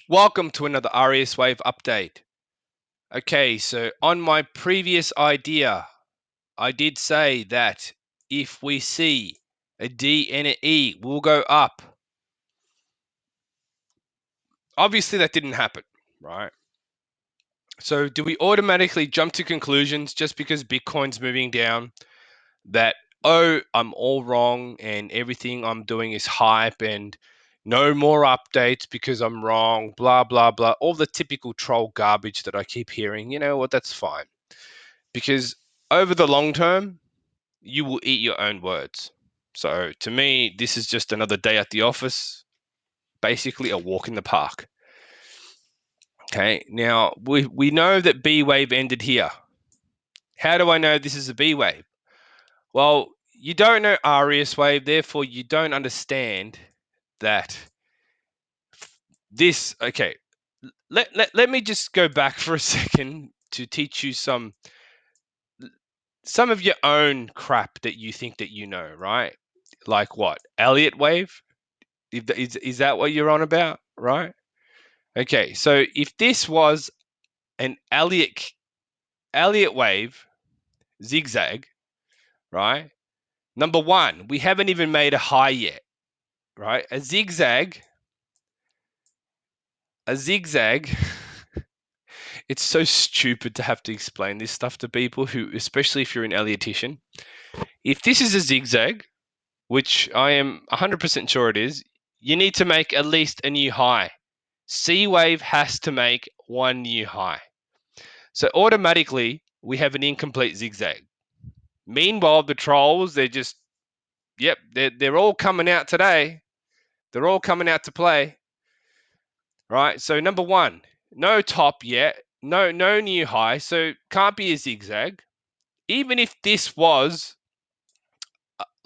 Welcome to another RES Wave update. Okay, so on my previous idea, I did say that if we see a D and an E, we'll go up. Obviously, that didn't happen, right? So do we automatically jump to conclusions just because Bitcoin's moving down that, oh, I'm all wrong and everything I'm doing is hype and no more updates because I'm wrong, blah, blah, blah. All the typical troll garbage that I keep hearing. You know what? That's fine. Because over the long term, you will eat your own words. So to me, this is just another day at the office, basically a walk in the park. Okay, now we know that B wave ended here. How do I know this is a B wave? Well, you don't know RES wave, therefore you don't understand that this, okay, let me just go back for a second to teach you some of your own crap that you think that you know, right? Like what? Elliott Wave? Is that what you're on about, right? Okay, so if this was an Elliott Wave zigzag, right? Number one, we haven't even made a high yet, right? A zigzag, it's so stupid to have to explain this stuff to people who, especially if you're an Elliottian. If this is a zigzag, which I am 100% sure it is, you need to make at least a new high. C wave has to make one new high. So automatically, we have an incomplete zigzag. Meanwhile, the trolls, they're just, yep, they're all coming out today. They're all coming out to play, right? So number one, no top yet, no new high, so can't be a zigzag. Even if this was,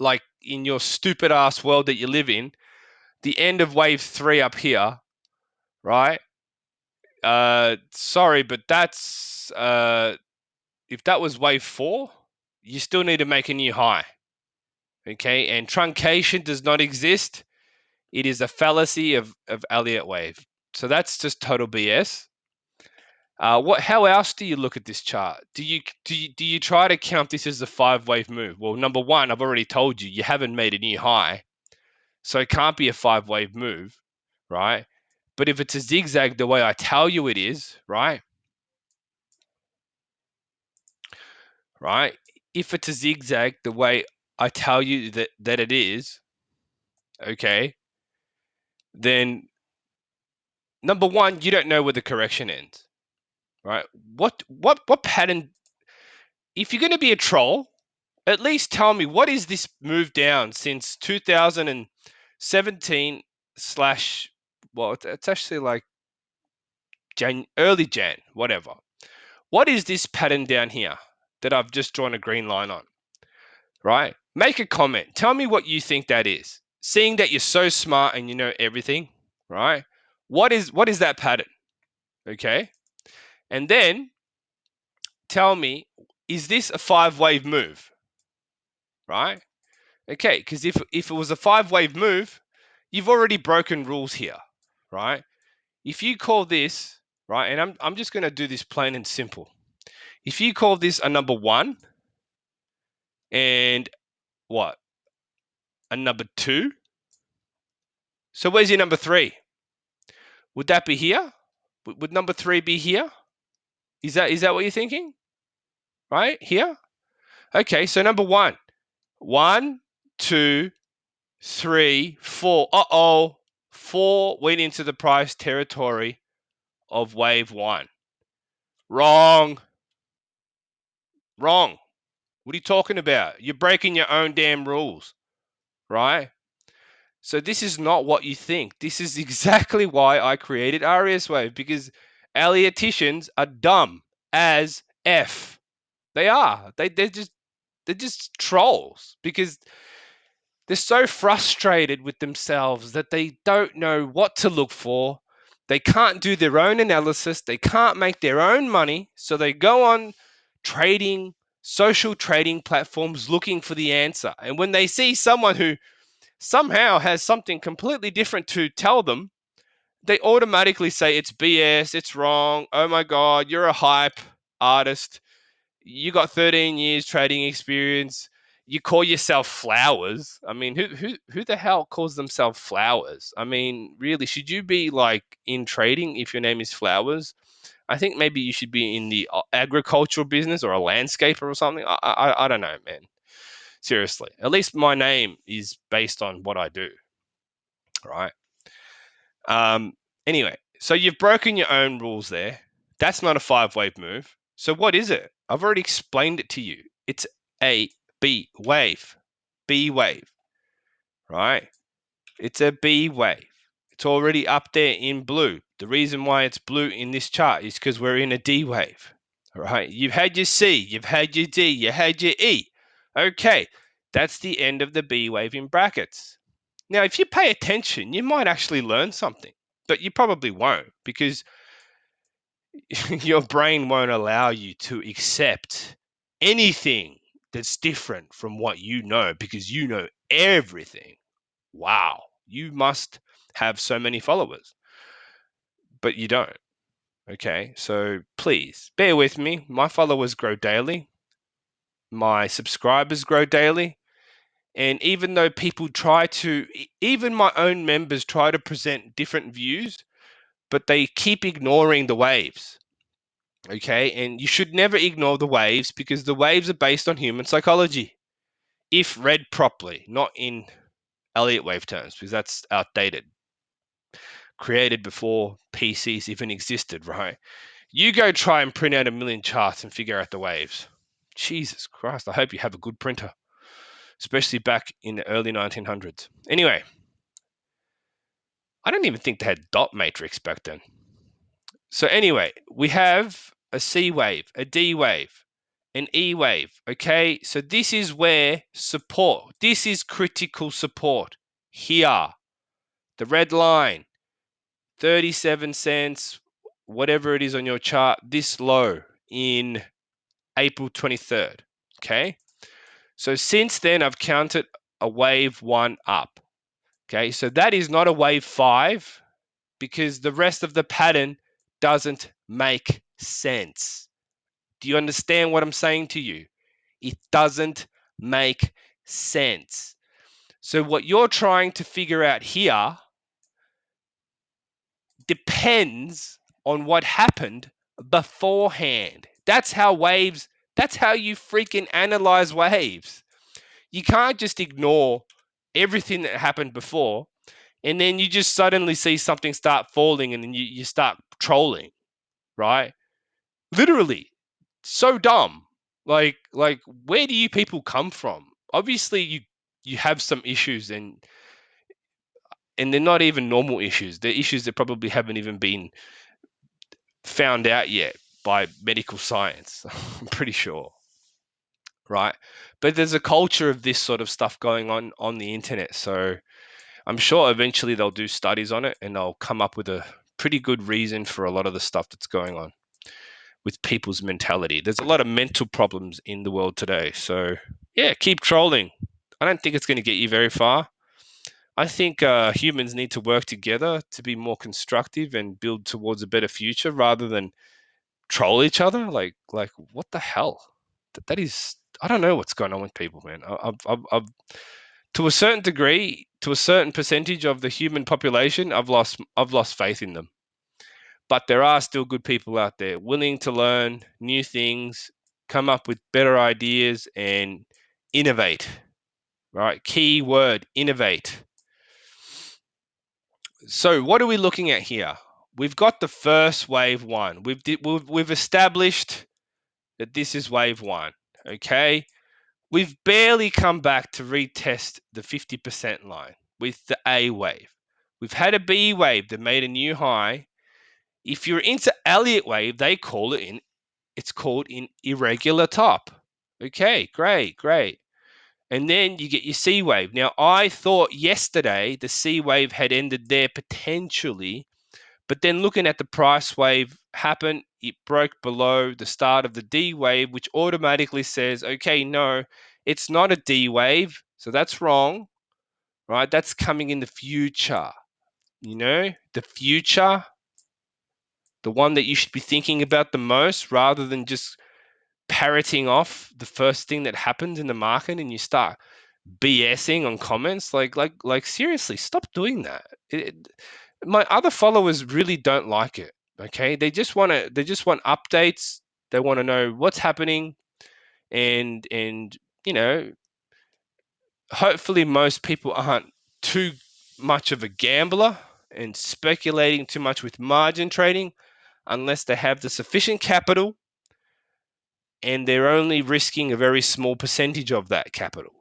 like in your stupid ass world that you live in, the end of wave 3 up here, right? Sorry, but that's if that was wave 4, you still need to make a new high. Okay, and truncation does not exist. It is a fallacy of Elliott Wave. So that's just total BS. How else do you look at this chart? Do you try to count this as a 5-wave move? Well, number one, I've already told you, you haven't made a new high, so it can't be a 5-wave move, right? But if it's a zigzag the way I tell you it is, right? Right? If it's a zigzag the way I tell you that it is, okay, then number one, you don't know where the correction ends, right? What pattern? If you're going to be a troll, at least tell me, what is this move down since 2017 slash, well, it's actually like early Jan, whatever. What is this pattern down here that I've just drawn a green line on, right? Make a comment. Tell me what you think that is. Seeing that you're so smart and you know everything, right? What is that pattern? Okay. And then tell me, is this a 5-wave move? Right? Okay, because if it was a 5-wave move, you've already broken rules here, right? If you call this, right, and I'm just going to do this plain and simple. If you call this a number 1 and what? A number 2? So where's your number 3? Would that be here? Would number 3 be here? Is that what you're thinking? Right? Here? Okay, so number 1. 1, 2, 3, 4. Uh-oh. 4 went into the price territory of wave 1. Wrong. Wrong. What are you talking about? You're breaking your own damn rules, right? So this is not what you think. This is exactly why I created RES Wave, because Elliotticians are dumb as F. They are. They're just trolls, because they're so frustrated with themselves that they don't know what to look for. They can't do their own analysis. They can't make their own money. So they go on social trading platforms looking for the answer. And when they see someone who somehow has something completely different to tell them, they automatically say it's BS, it's wrong. Oh my God, you're a hype artist. You got 13 years trading experience. You call yourself Flowers. I mean, who the hell calls themselves Flowers? I mean, really, should you be like in trading if your name is Flowers? I think maybe you should be in the agricultural business or a landscaper or something. I don't know, man. Seriously, at least my name is based on what I do, right? Um, anyway, so you've broken your own rules there. That's not a 5-wave move. So what is it? I've already explained it to you. It's a B wave. B wave, right? It's a B wave. It's already up there in blue. The reason why it's blue in this chart is because we're in a D wave, right? You've had your C, you've had your D, you had your E. Okay, that's the end of the B wave in brackets. Now, if you pay attention, you might actually learn something, but you probably won't because your brain won't allow you to accept anything that's different from what you know because you know everything. Wow, you must have so many followers, but you don't. Okay, so please bear with me. My followers grow daily, my subscribers grow daily. And even though people try to, even my own members try to present different views, but they keep ignoring the waves. Okay, and you should never ignore the waves because the waves are based on human psychology if read properly, not in Elliott Wave terms, because that's outdated, created before PCs even existed, right? You go try and print out a million charts and figure out the waves. Jesus Christ, I hope you have a good printer, especially back in the early 1900s. Anyway, I don't even think they had dot matrix back then. So anyway, we have a C wave, a D wave, an E wave. Okay, so this is where support, this is critical support here. The red line, 37 cents, whatever it is on your chart, this low in April 23rd. Okay, so since then I've counted a wave 1 up. Okay, so that is not a wave 5 because the rest of the pattern doesn't make sense. Do you understand what I'm saying to you? It doesn't make sense. So what you're trying to figure out here depends on what happened beforehand. That's how you freaking analyze waves. You can't just ignore everything that happened before and then you just suddenly see something start falling and then you start trolling, right? Literally, so dumb. Like where do you people come from? Obviously you have some issues and they're not even normal issues. They're issues that probably haven't even been found out yet by medical science. I'm pretty sure, right? But there's a culture of this sort of stuff going on the internet. So I'm sure eventually they'll do studies on it and they'll come up with a pretty good reason for a lot of the stuff that's going on with people's mentality. There's a lot of mental problems in the world today. So yeah, keep trolling. I don't think it's going to get you very far. I think humans need to work together to be more constructive and build towards a better future rather than troll each other. Like what the hell? That is, I don't know what's going on with people, man. I've to a certain degree, to a certain percentage of the human population, I've lost faith in them. But there are still good people out there willing to learn new things, come up with better ideas, and innovate. Right? Key word: innovate. So, what are we looking at here? We've got the first wave 1. We've established that this is wave 1. Okay. We've barely come back to retest the 50% line with the A wave. We've had a B wave that made a new high. If you're into Elliott wave, they call it it's called an irregular top. Okay, great. And then you get your C wave. Now, I thought yesterday the C wave had ended there potentially, but then looking at the price wave happen, it broke below the start of the D wave, which automatically says, okay, no, it's not a D wave. So that's wrong, right? That's coming in the future. the future, the one that you should be thinking about the most, rather than just parroting off the first thing that happens in the market and you start BSing on comments. Like seriously, stop doing that. My other followers really don't like it. Okay, they just want updates. They want to know what's happening, and hopefully most people aren't too much of a gambler and speculating too much with margin trading, unless they have the sufficient capital and they're only risking a very small percentage of that capital.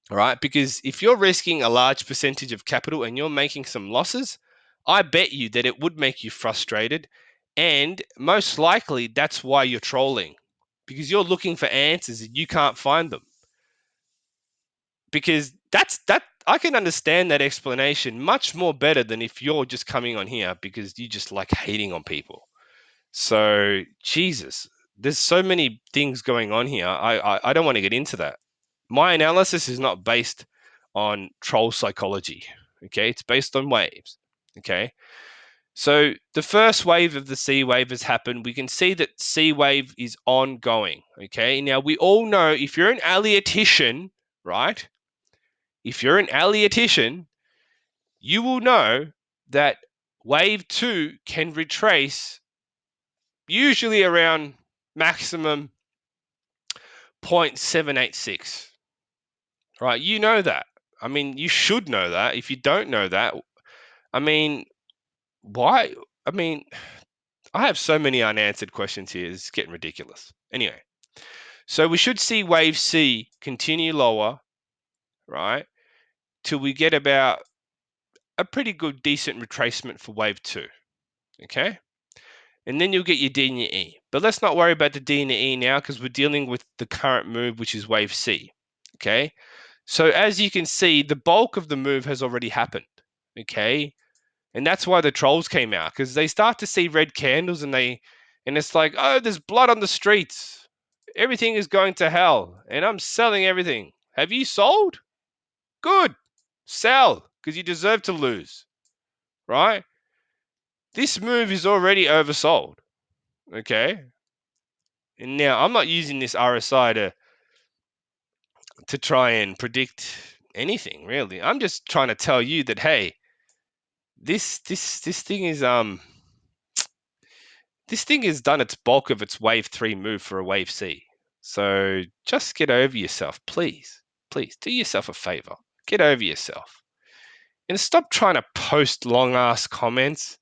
All right, because if you're risking a large percentage of capital and you're making some losses, I bet you that it would make you frustrated, and most likely that's why you're trolling, because you're looking for answers and you can't find them. Because that I can understand that explanation much more better than if you're just coming on here because you just like hating on people. So Jesus, there's so many things going on here. I don't want to get into that. My analysis is not based on troll psychology. Okay, it's based on waves. Okay, so the first wave of the C wave has happened. We can see that C wave is ongoing. Okay, now we all know if you're an Elliottian, right? If you're an Elliottian, you will know that wave 2 can retrace usually around maximum 0.786. Right? You know that. I mean, you should know that. If you don't know that, I mean, why? I mean, I have so many unanswered questions here. It's getting ridiculous. Anyway, so we should see wave C continue lower, right, till we get about a pretty good, decent retracement for wave 2. Okay? And then you'll get your D and your E. But let's not worry about the D and the E now, because we're dealing with the current move, which is wave C. Okay? So as you can see, the bulk of the move has already happened. Okay? And that's why the trolls came out, because they start to see red candles and it's like, oh, there's blood on the streets. Everything is going to hell, and I'm selling everything. Have you sold? Good. Sell, because you deserve to lose. Right? This move is already oversold. Okay? And now I'm not using this RSI to try and predict anything, really. I'm just trying to tell you that, hey, this thing is this thing has done its bulk of its wave 3 move for a wave C. So just get over yourself, please. Please do yourself a favor. Get over yourself. And stop trying to post long ass comments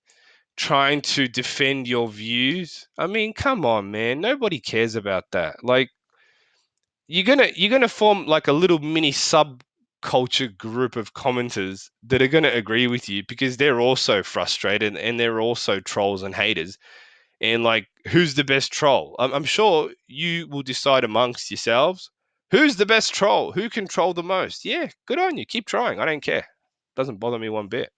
trying to defend your views. I mean, come on, man. Nobody cares about that. Like, you're gonna form like a little mini subculture group of commenters that are gonna agree with you, because they're also frustrated and they're also trolls and haters. And like, who's the best troll? I'm sure you will decide amongst yourselves who's the best troll, who can troll the most. Yeah, good on you. Keep trying. I don't care. Doesn't bother me one bit.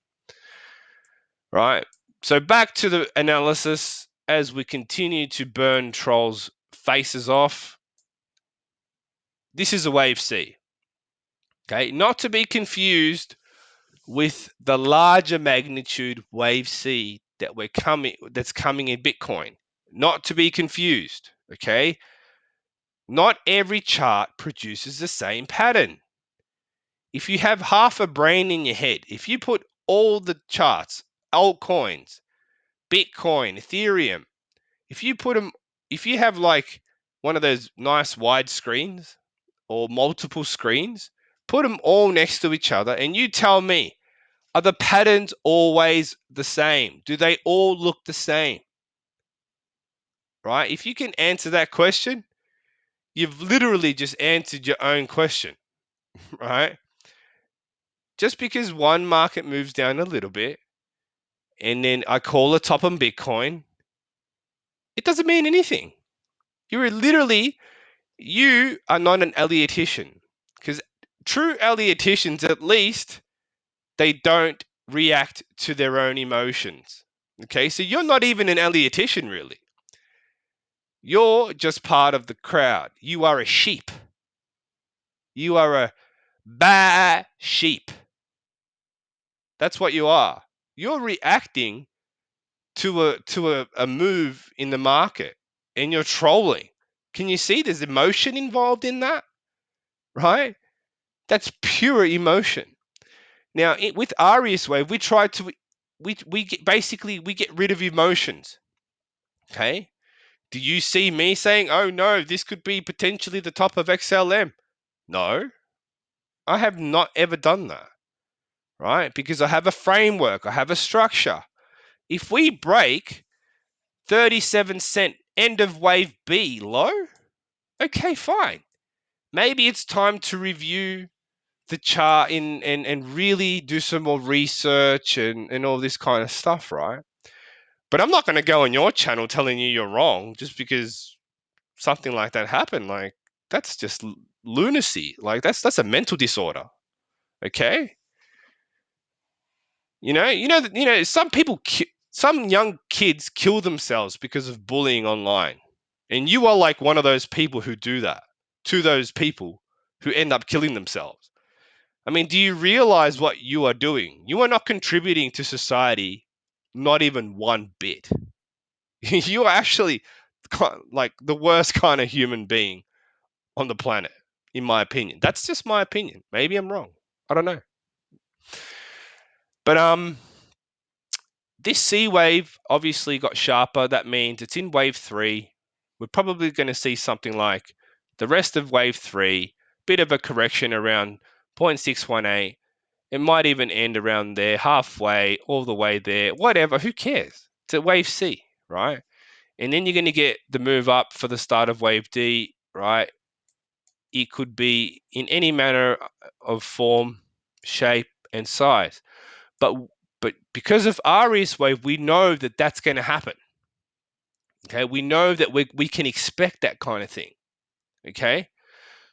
Right. So back to the analysis as we continue to burn trolls' faces off. This is a wave C. Okay, not to be confused with the larger magnitude wave C that's coming in Bitcoin. Not to be confused, okay? Not every chart produces the same pattern. If you have half a brain in your head, if you put all the charts, altcoins, Bitcoin, Ethereum, if you have like one of those nice wide screens or multiple screens, put them all next to each other and you tell me, are the patterns always the same? Do they all look the same? Right? If you can answer that question, you've literally just answered your own question, right? Just because one market moves down a little bit and then I call a top on Bitcoin, it doesn't mean anything. You are not an Elliottician, because true Elliotticians, at least, they don't react to their own emotions. Okay, so you're not even an Elliottician, really. You're just part of the crowd. You are a sheep. You are a bad sheep. That's what you are. You're reacting to a move in the market, and you're trolling. Can you see there's emotion involved in that? Right? That's pure emotion. Now, with Arius Wave, we try to we get rid of emotions. Okay? Do you see me saying, "Oh no, this could be potentially the top of XLM"? No, I have not ever done that. Right? Because I have a framework, I have a structure. If we break 37-cent end of wave B low, okay, fine. Maybe it's time to review the chart and really do some more research and all this kind of stuff, right? But I'm not going to go on your channel telling you you're wrong just because something like that happened. Like, that's just lunacy. Like, that's a mental disorder. Okay? Some people, some young kids kill themselves because of bullying online. And you are like one of those people who do that to those people who end up killing themselves. I mean, do you realize what you are doing? You are not contributing to society, not even one bit. You are actually like the worst kind of human being on the planet, in my opinion. That's just my opinion. Maybe I'm wrong. I don't know. But this C wave obviously got sharper. That means it's in wave 3. We're probably going to see something like the rest of wave 3, bit of a correction around 0.618. It might even end around there, halfway, all the way there, whatever. Who cares? It's at wave C, right? And then you're going to get the move up for the start of wave D, right? It could be in any manner of form, shape, and size. But because of Arius wave, we know that that's going to happen. Okay, we know that we can expect that kind of thing. Okay,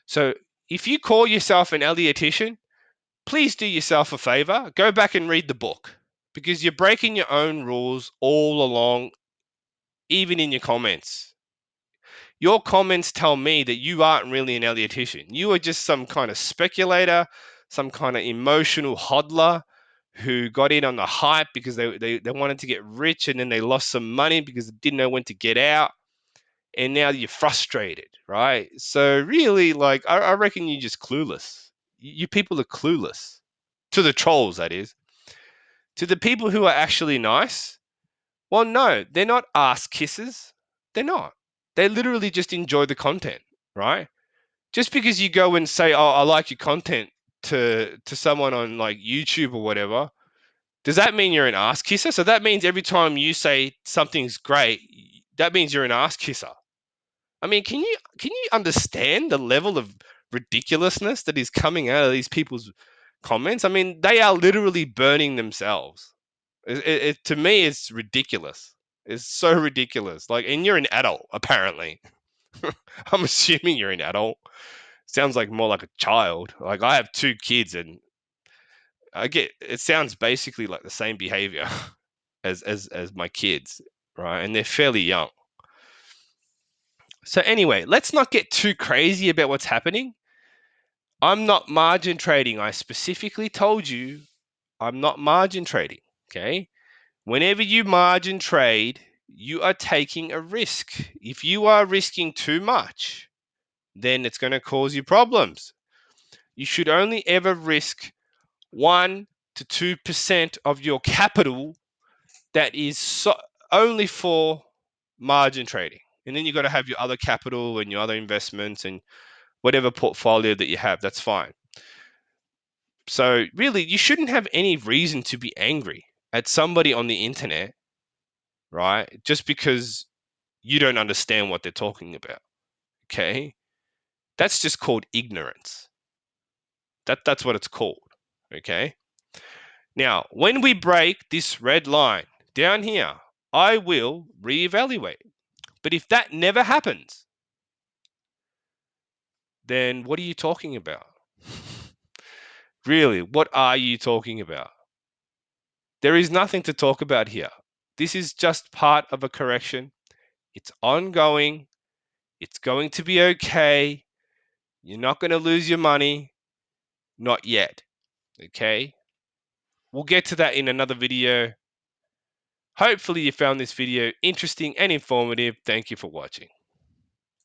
so if you call yourself an Elliottician, please do yourself a favor, go back and read the book, because you're breaking your own rules all along, even in your comments. Your comments tell me that you aren't really an Elliottician. You are just some kind of speculator, some kind of emotional hodler who got in on the hype because they wanted to get rich, and then they lost some money because they didn't know when to get out. And now you're frustrated, right? So really, like, I reckon you're just clueless. You people are clueless. To the trolls, that is. To the people who are actually nice, well, no, they're not ass kissers. They're not. They literally just enjoy the content, right? Just because you go and say, "Oh, I like your content," to someone on like YouTube or whatever, does that mean you're an ass kisser? So that means every time you say something's great, that means you're an ass kisser. I mean, can you understand the level of ridiculousness that is coming out of these people's comments? I mean, they are literally burning themselves. To me, it's ridiculous. It's so ridiculous. Like, and you're an adult, apparently. I'm assuming you're an adult. Sounds like more like a child. Like, I have 2 kids, and I get it sounds basically like the same behavior as my kids, right? And they're fairly young. So anyway, let's not get too crazy about what's happening. I'm not margin trading. I specifically told you I'm not margin trading. Okay. Whenever you margin trade, you are taking a risk. If you are risking too much, then it's going to cause you problems. You should only ever risk 1 to 2% of your capital that is only for margin trading. And then you've got to have your other capital and your other investments and whatever portfolio that you have. That's fine. So really, you shouldn't have any reason to be angry at somebody on the internet, right? Just because you don't understand what they're talking about. Okay? That's just called ignorance. That's what it's called. Okay? Now, when we break this red line down here, I will reevaluate. But if that never happens, then what are you talking about? Really, what are you talking about? There is nothing to talk about here. This is just part of a correction. It's ongoing. It's going to be okay. You're not going to lose your money. Not yet. Okay? We'll get to that in another video. Hopefully you found this video interesting and informative. Thank you for watching.